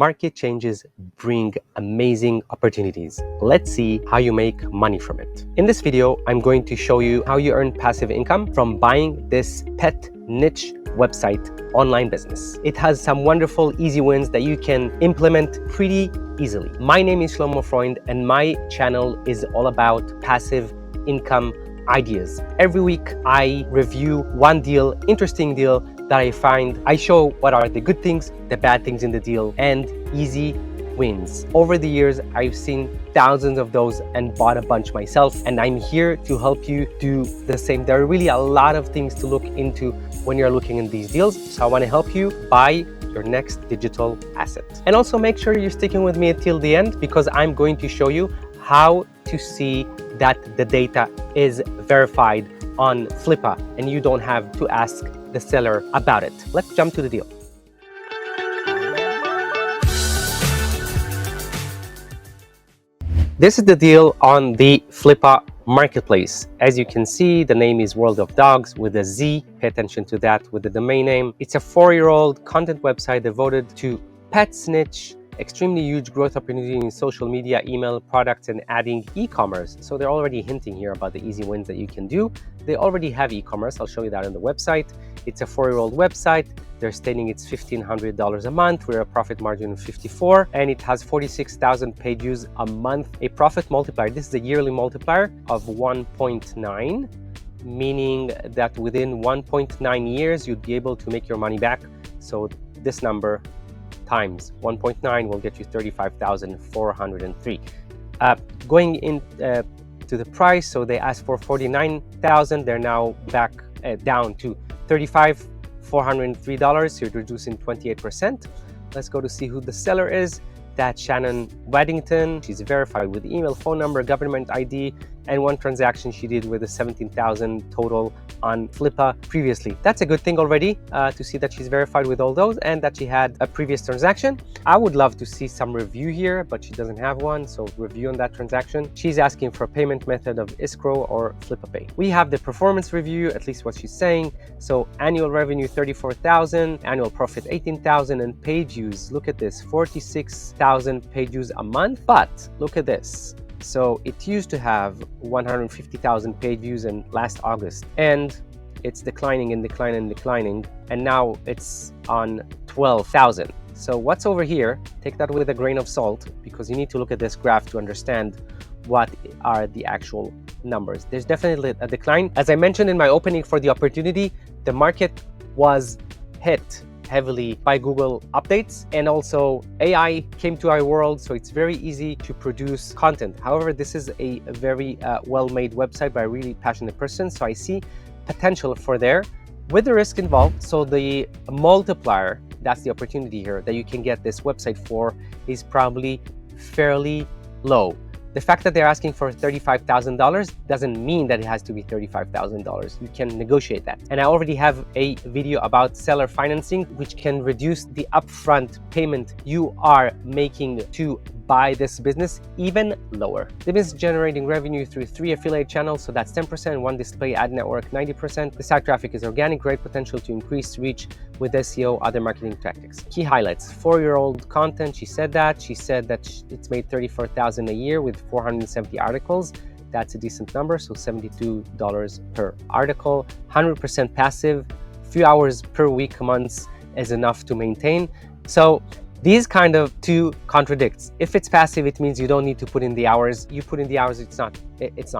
market changes bring amazing opportunities. Let's see how you make money from it. In this video, I'm going to show you how you earn passive income from buying this pet niche website online business. It has some wonderful easy wins that you can implement pretty easily. My name is Shlomo Freund and my channel is all about passive income ideas. Every week I review one deal, interesting deal that I find. I show what are the good things, the bad things in the deal, and easy wins. Over the years, I've seen thousands of those and bought a bunch myself, and I'm here to help you do the same. There are really a lot of things to look into when you're looking in these deals, so I want to help you buy your next digital asset. And also make sure you're sticking with me until the end, because I'm going to show you how to see that the data is verified on Flippa and you don't have to ask the seller about it. Let's jump to the deal. This is the deal on the Flippa marketplace. As you can see, the name is World of Dogs with a Z. Pay attention to that with the domain name. It's a 4-year-old content website devoted to pet niche, extremely huge growth opportunity in social media, email, products, and adding e-commerce. So they're already hinting here about the easy wins that you can do. They already have e-commerce. I'll show you that on the website. It's a 4-year-old website. They're stating it's $1,500 a month. We're a profit margin of 54, and it has 46,000 page views a month. A profit multiplier. This is a yearly multiplier of 1.9, meaning that within 1.9 years, you'd be able to make your money back. So this number times 1.9 will get you 35,403. Going in to the price, so they asked for 49,000. They're now back down to $35,403. So you're reducing 28%. Let's go to see who the seller is. That's Shannon Waddington. She's verified with email, phone number, government ID, and one transaction she did with a 17,000 total on Flippa previously. That's a good thing already to see that she's verified with all those and that she had a previous transaction. I would love to see some review here, but she doesn't have one, so review on that transaction. She's asking for a payment method of escrow or Flippa Pay. We have the performance review, at least what she's saying. So annual revenue 34,000, annual profit 18,000, and page views. Look at this, 46,000 page views a month. But look at this. So it used to have 150,000 page views in last August, and it's declining and declining and declining, and now it's on 12,000. So what's over here, take that with a grain of salt, because you need to look at this graph to understand what are the actual numbers. There's definitely a decline. As I mentioned in my opening for the opportunity, the market was hit heavily by Google updates, and also AI came to our world, so it's very easy to produce content. However, this is a very well-made website by a really passionate person, so I see potential for there with the risk involved. So the multiplier, that's the opportunity here that you can get this website for, is probably fairly low. The fact that they're asking for $35,000 doesn't mean that it has to be $35,000. You can negotiate that. And I already have a video about seller financing, which can reduce the upfront payment you are making to buy this business even lower. The business generating revenue through 3 affiliate channels, so that's 10%, 1 display ad network, 90%. The site traffic is organic, great potential to increase reach with SEO, other marketing tactics. Key highlights, 4-year-old content. She said that it's made $34,000 a year with 470 articles. That's a decent number, so $72 per article. 100% passive, few hours per week, months is enough to maintain. So these kind of two contradicts. If it's passive, it means you don't need to put in the hours. You put in the hours, it's not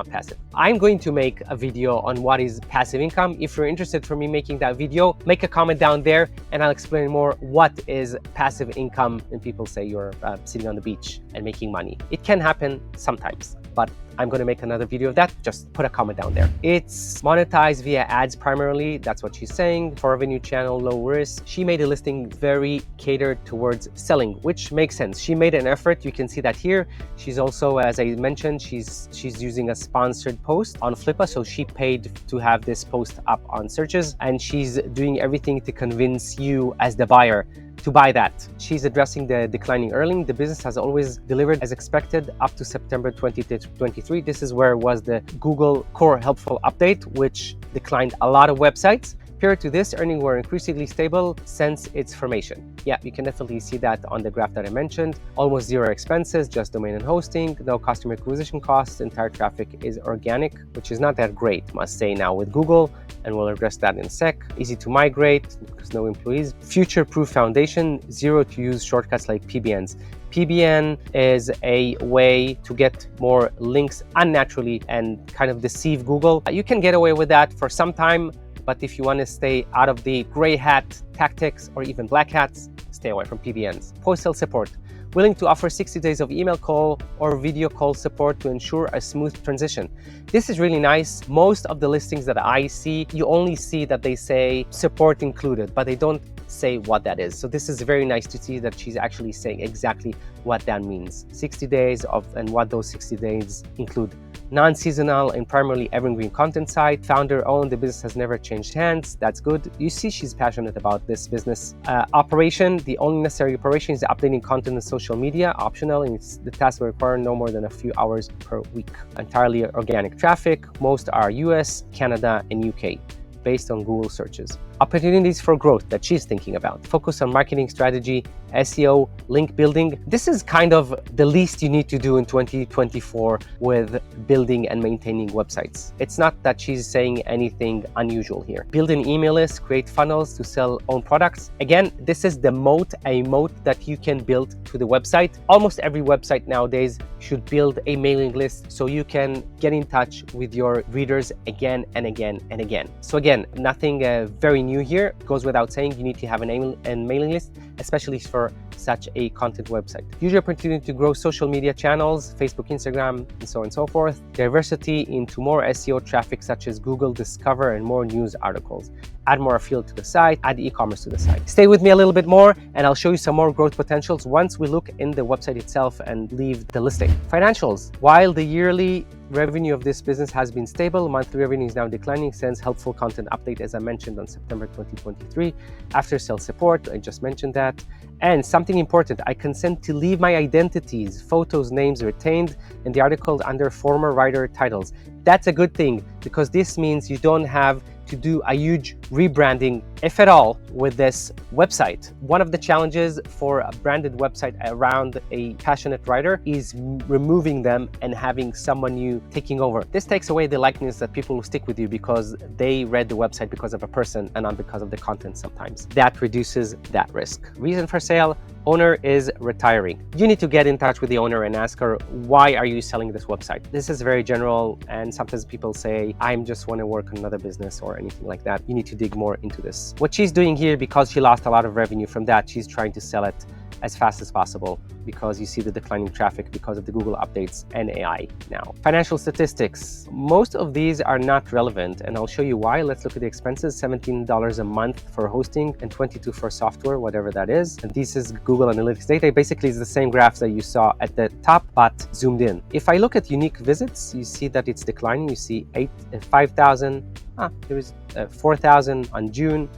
passive. I'm going to make a video on what is passive income. If you're interested for me making that video, make a comment down there and I'll explain more what is passive income when people say you're sitting on the beach and making money. It can happen sometimes, but I'm going to make another video of that. Just put a comment down there. It's monetized via ads primarily. That's what she's saying. For revenue channel, low risk. She made a listing very catered towards selling, which makes sense. She made an effort. You can see that here. She's also, as I mentioned, she's using a sponsored post on Flippa. So she paid to have this post up on searches, and she's doing everything to convince you as the buyer to buy that. She's addressing the declining earning. The business has always delivered as expected up to September 2023. This is where was the Google Core Helpful Update, which declined a lot of websites. Compared to this, earnings were increasingly stable since its formation. Yeah, you can definitely see that on the graph that I mentioned. Almost zero expenses, just domain and hosting, no customer acquisition costs, entire traffic is organic, which is not that great, must say now with Google, and we'll address that in a sec. Easy to migrate because no employees. Future-proof foundation, zero to use shortcuts like PBNs. PBN is a way to get more links unnaturally and kind of deceive Google. You can get away with that for some time, but if you want to stay out of the gray hat tactics or even black hats, stay away from PBNs. Post-sale support. Willing to offer 60 days of email call or video call support to ensure a smooth transition. This is really nice. Most of the listings that I see, you only see that they say support included, but they don't say what that is. So this is very nice to see that she's actually saying exactly what that means. 60 days of, and what those 60 days include. Non-seasonal and primarily evergreen content site. Founder owned, the business has never changed hands. That's good. You see she's passionate about this business. Operation, the only necessary operation is updating content on social media, optional, and the task will require no more than a few hours per week. Entirely organic traffic. Most are US, Canada, and UK, based on Google searches. Opportunities for growth that she's thinking about. Focus on marketing strategy, SEO, link building. This is kind of the least you need to do in 2024 with building and maintaining websites. It's not that she's saying anything unusual here. Build an email list, create funnels to sell own products. Again, this is the moat, a moat that you can build to the website. Almost every website nowadays should build a mailing list so you can get in touch with your readers again and again and again. So again, nothing very new here. It goes without saying you need to have a mailing list, especially for such a content website. Use your opportunity to grow social media channels, Facebook, Instagram, and so on and so forth. Diversity into more SEO traffic such as Google Discover and more news articles. Add more affiliate to the site, add e-commerce to the site. Stay with me a little bit more and I'll show you some more growth potentials once we look in the website itself and leave the listing. Financials. While the yearly revenue of this business has been stable, monthly revenue is now declining since helpful content update, as I mentioned, on September 2023. After sales support, I just mentioned that. And something important, I consent to leave my identities, photos, names retained, and the articles under former writer titles. That's a good thing because this means you don't have to do a huge rebranding, if at all, with this website. One of the challenges for a branded website around a passionate writer is removing them and having someone new taking over. This takes away the likeness that people will stick with you because they read the website because of a person and not because of the content sometimes. That reduces that risk. Reason for sale, owner is retiring. You need to get in touch with the owner and ask her, why are you selling this website? This is very general and sometimes people say, I just want to work on another business or anything like that. You need to dig more into this. What she's doing here, because she lost a lot of revenue from that, she's trying to sell it as fast as possible because you see the declining traffic because of the Google updates and AI now. Financial statistics. Most of these are not relevant and I'll show you why. Let's look at the expenses. $17 a month for hosting and $22 for software, whatever that is. And this is Google Analytics data. Basically, it's the same graphs that you saw at the top, but zoomed in. If I look at unique visits, you see that it's declining. You see 5,000. There is 4,000 on June,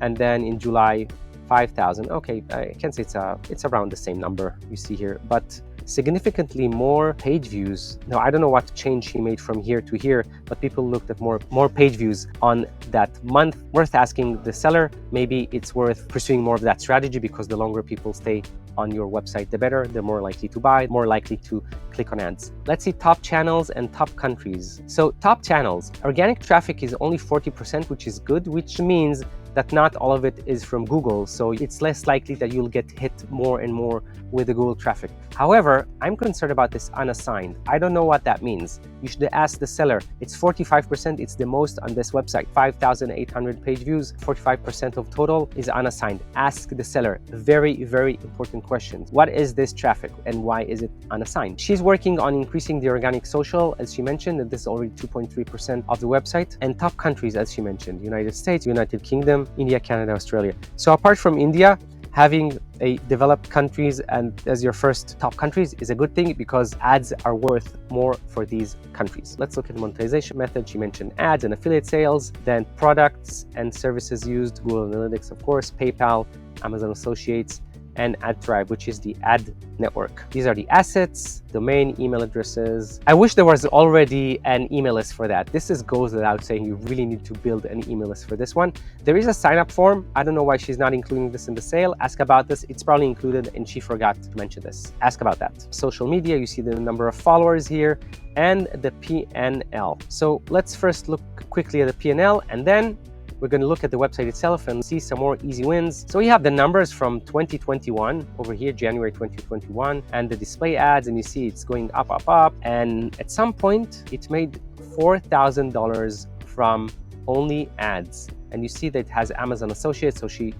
and then in July, 5,000. Okay, I can say it's around the same number you see here, but significantly more page views. Now, I don't know what change he made from here to here, but people looked at more page views on that month. Worth asking the seller. Maybe it's worth pursuing more of that strategy because the longer people stay on your website, the better. They're more likely to buy, more likely to click on ads. Let's see top channels and top countries. So top channels, organic traffic is only 40%, which is good, which means that not all of it is from Google. So it's less likely that you'll get hit more and more with the Google traffic. However, I'm concerned about this unassigned. I don't know what that means. You should ask the seller. It's 45%. It's the most on this website. 5,800 page views, 45% of total is unassigned. Ask the seller. Very, very important questions. What is this traffic and why is it unassigned? She's working on increasing the organic social, as she mentioned, and this is already 2.3% of the website. And top countries, as she mentioned, United States, United Kingdom, India, Canada, Australia. So apart from India, having a developed countries and as your first top countries is a good thing because ads are worth more for these countries. Let's look at monetization method. She mentioned ads and affiliate sales, then products and services used, Google Analytics, of course, PayPal, Amazon Associates, and AdThrive, which is the ad network. These are the assets, domain, email addresses. I wish there was already an email list for that. This goes without saying. You really need to build an email list for this one. There is a sign-up form. I don't know why she's not including this in the sale. Ask about this. It's probably included and she forgot to mention this. Ask about that. Social media, you see the number of followers here and the PNL. So let's first look quickly at the PNL, and then we're going to look at the website itself and see some more easy wins. So we have the numbers from 2021 over here, January 2021, and the display ads, and you see it's going up, up, up. And at some point, it made $4,000 from only ads. And you see that it has Amazon Associates, so she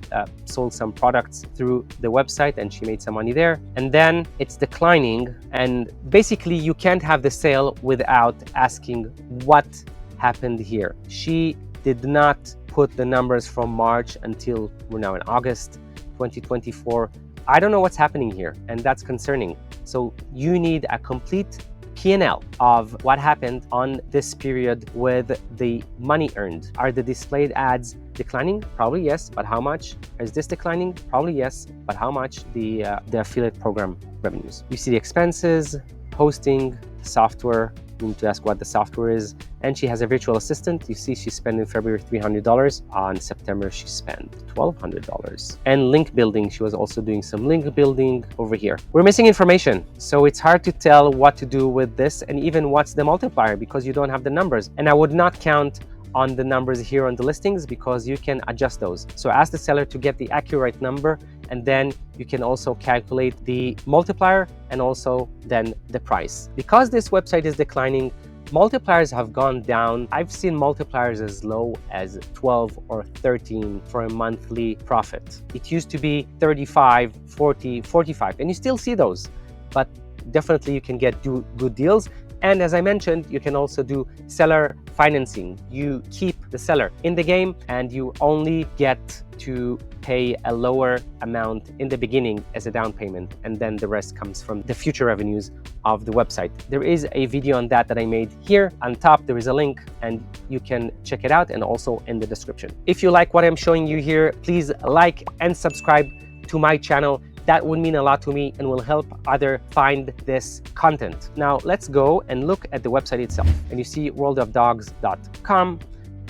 sold some products through the website and she made some money there. And then it's declining, and basically you can't have the sale without asking what happened here. She did not put the numbers from March until we're now in August 2024. I don't know what's happening here, and that's concerning. So you need a complete P&L of what happened on this period with the money earned. Are the displayed ads declining? Probably yes, but how much? Is this declining? Probably yes, but how much? The affiliate program revenues. You see the expenses, hosting, software. You need to ask what the software is. And she has a virtual assistant. You see she spent in February $300. On September, she spent $1,200. And link building, she was also doing some link building over here. We're missing information, so it's hard to tell what to do with this and even what's the multiplier because you don't have the numbers. And I would not count on the numbers here on the listings because you can adjust those. So ask the seller to get the accurate number, and then you can also calculate the multiplier and also then the price. Because this website is declining, multipliers have gone down. I've seen multipliers as low as 12 or 13 for a monthly profit. It used to be 35, 40, 45, and you still see those, but definitely you can get good deals. And as I mentioned, you can also do seller financing. You keep the seller in the game and you only get to pay a lower amount in the beginning as a down payment, and then the rest comes from the future revenues of the website. There is a video on that I made here. On top, there is a link and you can check it out, and also in the description. If you like what I'm showing you here, please like and subscribe to my channel. That would mean a lot to me and will help others find this content. Now let's go and look at the website itself. And you see worldofdogs.com,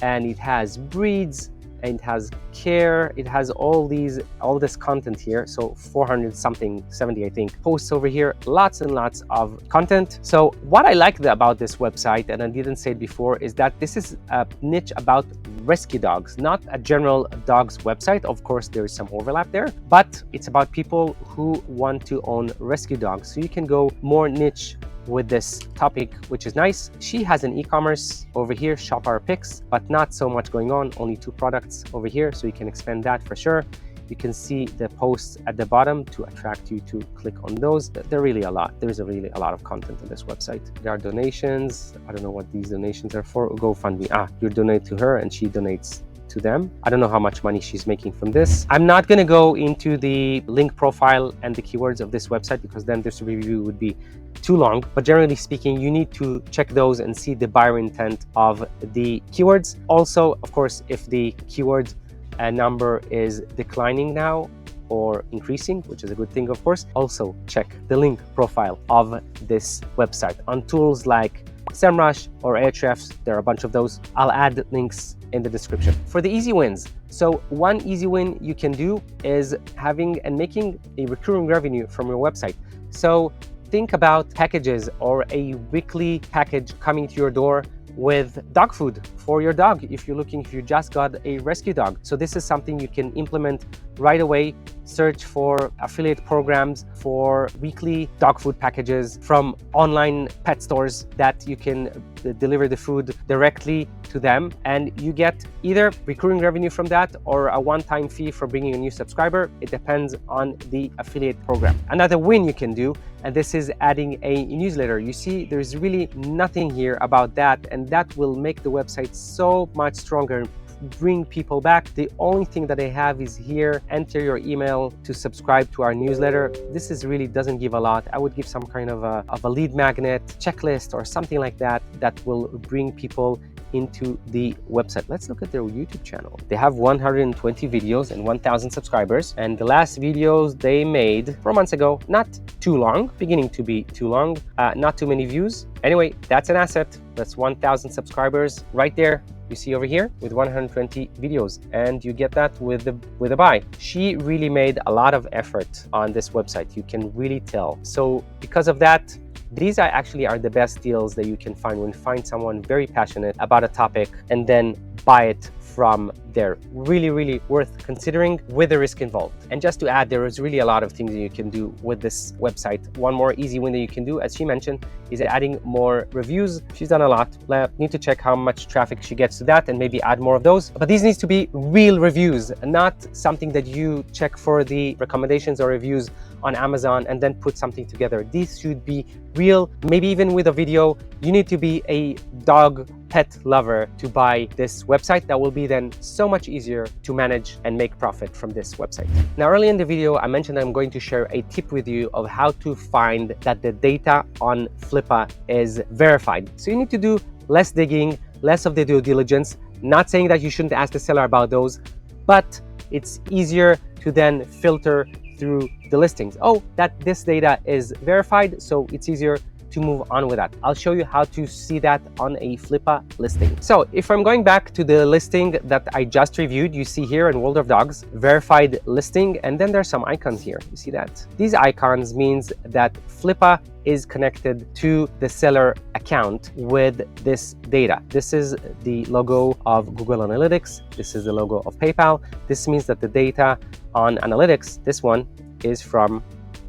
and it has breeds, and it has care, it has all this content here. So 400 something, 70 I think, posts over here, lots and lots of content. So what I like about this website, and I didn't say it before, is that this is a niche about rescue dogs, not a general dogs website. Of course, there is some overlap there, but it's about people who want to own rescue dogs. So you can go more niche with this topic, which is nice. She has an e-commerce over here, shop our picks, but not so much going on, only 2 products over here, so you can expand that for sure. You can see the posts at the bottom to attract you to click on those. There are really a lot. There is really a lot of content on this website. There are donations. I don't know what these donations are for. GoFundMe. You donate to her and she donates to them. I don't know how much money she's making from this. I'm not going to go into the link profile and the keywords of this website because then this review would be too long. But generally speaking, you need to check those and see the buyer intent of the keywords. Also, of course, if the keyword number is declining now or increasing, which is a good thing, of course. Also check the link profile of this website on tools like SEMrush or Ahrefs. There are a bunch of those. I'll add links in the description. For the easy wins, so one easy win you can do is having and making a recurring revenue from your website. So think about packages or a weekly package coming to your door with dog food for your dog if you just got a rescue dog. So this is something you can implement right away. Search for affiliate programs for weekly dog food packages from online pet stores that you can deliver the food directly to them, and you get either recurring revenue from that or a one-time fee for bringing a new subscriber. It depends on the affiliate program. Another win you can do, and this is adding a newsletter. You see, there's really nothing here about that, and that will make the website so much stronger, bring people back. The only thing that I have is here, enter your email to subscribe to our newsletter. This is really doesn't give a lot. I would give some kind of a lead magnet checklist or something like that that will bring people into the website. Let's look at their YouTube channel. They have 120 videos and 1,000 subscribers. And the last videos they made 4 months ago, not too long, beginning to be too long, not too many views. Anyway, that's an asset. That's 1,000 subscribers right there. You see over here with 120 videos, and you get that with a buy. She really made a lot of effort on this website. You can really tell. So because of that, these are the best deals that you can find when you find someone very passionate about a topic and then buy it from there. Really, really worth considering with the risk involved. And just to add, there is really a lot of things that you can do with this website. One more easy one that you can do, as she mentioned, is adding more reviews. She's done a lot. Need to check how much traffic she gets to that and maybe add more of those. But these needs to be real reviews, not something that you check for the recommendations or reviews on Amazon and then put something together. These should be real, maybe even with a video. You need to be a dog pet lover to buy this website. That will be then so much easier to manage and make profit from this website. Now, early in the video, I mentioned I'm going to share a tip with you of how to find that the data on Flippa is verified. So you need to do less digging, less of the due diligence. Not saying that you shouldn't ask the seller about those, but it's easier to then filter through the listings. Oh, that this data is verified, so it's easier to move on with that. I'll show you how to see that on a Flippa listing. So if I'm going back to the listing that I just reviewed, you see here in World of Dogs, verified listing, and then there's some icons here. You see that? These icons means that Flippa is connected to the seller account with this data. This is the logo of Google Analytics. This is the logo of PayPal. This means that the data on analytics, this one is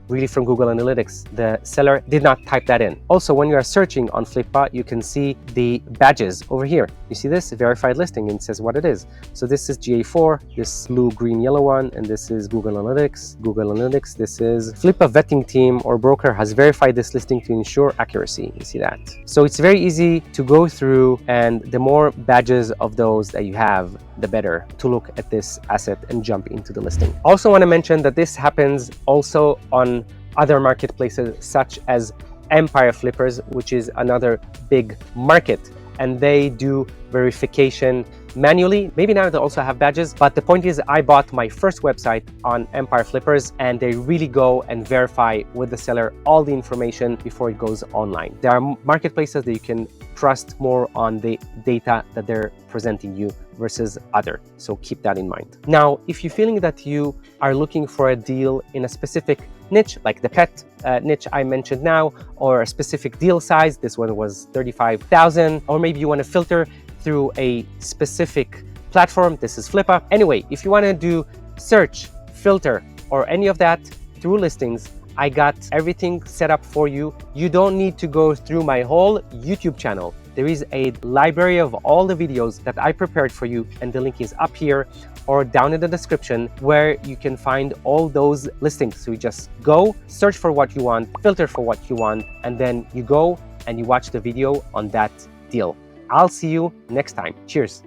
really from Google Analytics. The seller did not type that in. Also, when you are searching on Flippa, you can see the badges over here. You see this verified listing, and it says what it is. So this is GA4, this blue, green, yellow one, and this is Google Analytics. Google Analytics, this is Flippa vetting team or broker has verified this listing to ensure accuracy. You see that? So it's very easy to go through, and the more badges of those that you have, the better to look at this asset and jump into the listing. Also want to mention that this happens also on other marketplaces such as Empire Flippers, which is another big market, and they do verification manually. Maybe now they also have badges, but the point is I bought my first website on Empire Flippers, and they really go and verify with the seller all the information before it goes online. There are marketplaces that you can trust more on the data that they're presenting you versus other. So keep that in mind. Now, if you're feeling that you are looking for a deal in a specific niche, like the pet niche I mentioned now, or a specific deal size, this one was 35,000, or maybe you want to filter through a specific platform, this is Flippa. Anyway, if you want to do search, filter, or any of that through listings, I got everything set up for you. You don't need to go through my whole YouTube channel. There is a library of all the videos that I prepared for you, and the link is up here or down in the description, where you can find all those listings. So you just go, search for what you want, filter for what you want, and then you go and you watch the video on that deal. I'll see you next time. Cheers.